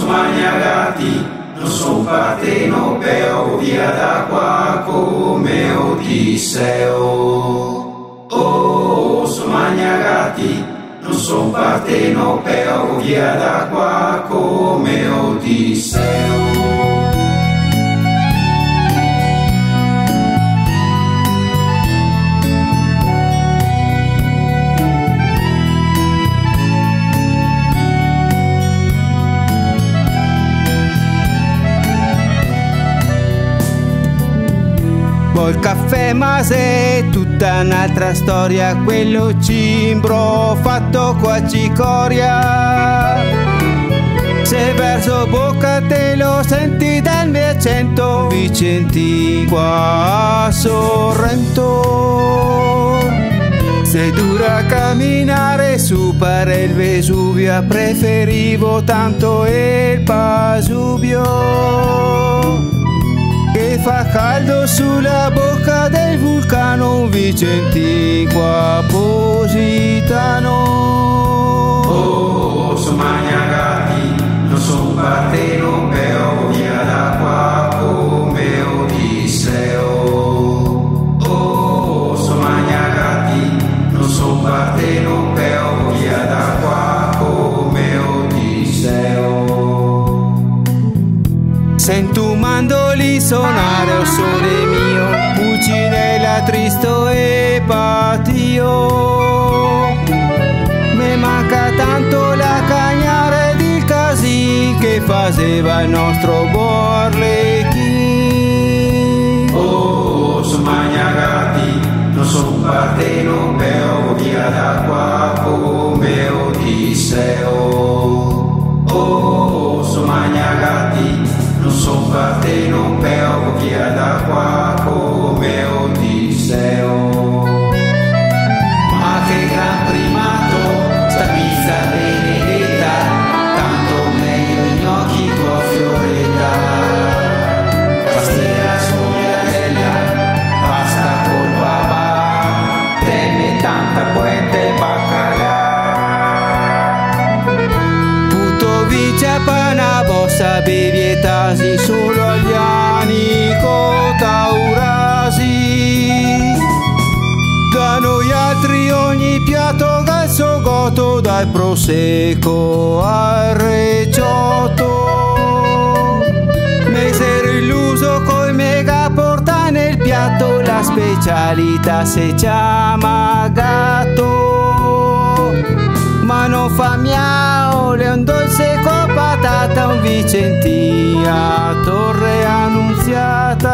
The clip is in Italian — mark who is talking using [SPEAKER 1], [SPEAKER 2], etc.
[SPEAKER 1] so magnagati, non son partenopeo, via da qua come Odisseo. Oh, so magnagati, non son partenopeo, via da qua come Odisseo.
[SPEAKER 2] Il caffè ma è tutta un'altra storia, quello cimbro fatto qua a Cicoria. Se verso bocca te lo senti dal mio accento, Vicenti qua a Sorrento. Se dura camminare su per il Vesuvio, preferivo tanto il Pasubio. Che fa caldo sulla bocca del vulcano, Vicenti qua Positano.
[SPEAKER 1] Oh, so magnagati, non son partenopeo, via da qua come Odisseo. Oh, so magnagati, non son partenopeo, via da qua come Odisseo.
[SPEAKER 2] Sento un mandolino suonare, o sole mio, Pulcinella tristo e patio. Mi manca tanto la cagnara ed il casin che faceva il nostro Borlechin.
[SPEAKER 1] Oh, so magnagati, non son partenopeo, via da qua come Odisseo. Oh, so magnagati, non son partenopeo, via da qua come Odisseo. Ma che gran primato, sta pizza benedetta, tanto meglio i gnocchi con fioretta. Pastiera scogliarella, pasta col babà, teme tanta puente baccalà.
[SPEAKER 2] Putovice pana bossa bevietasi, solo agli anni cotaurasi. Da noi altri ogni piatto galso goto, dal prosecco al recioto. Mesero illuso coi mega porta nel piatto, la specialità si chiama gatto. Ma non fa miau, le un dolce con patata, un Vicenti a Torre Annunziata.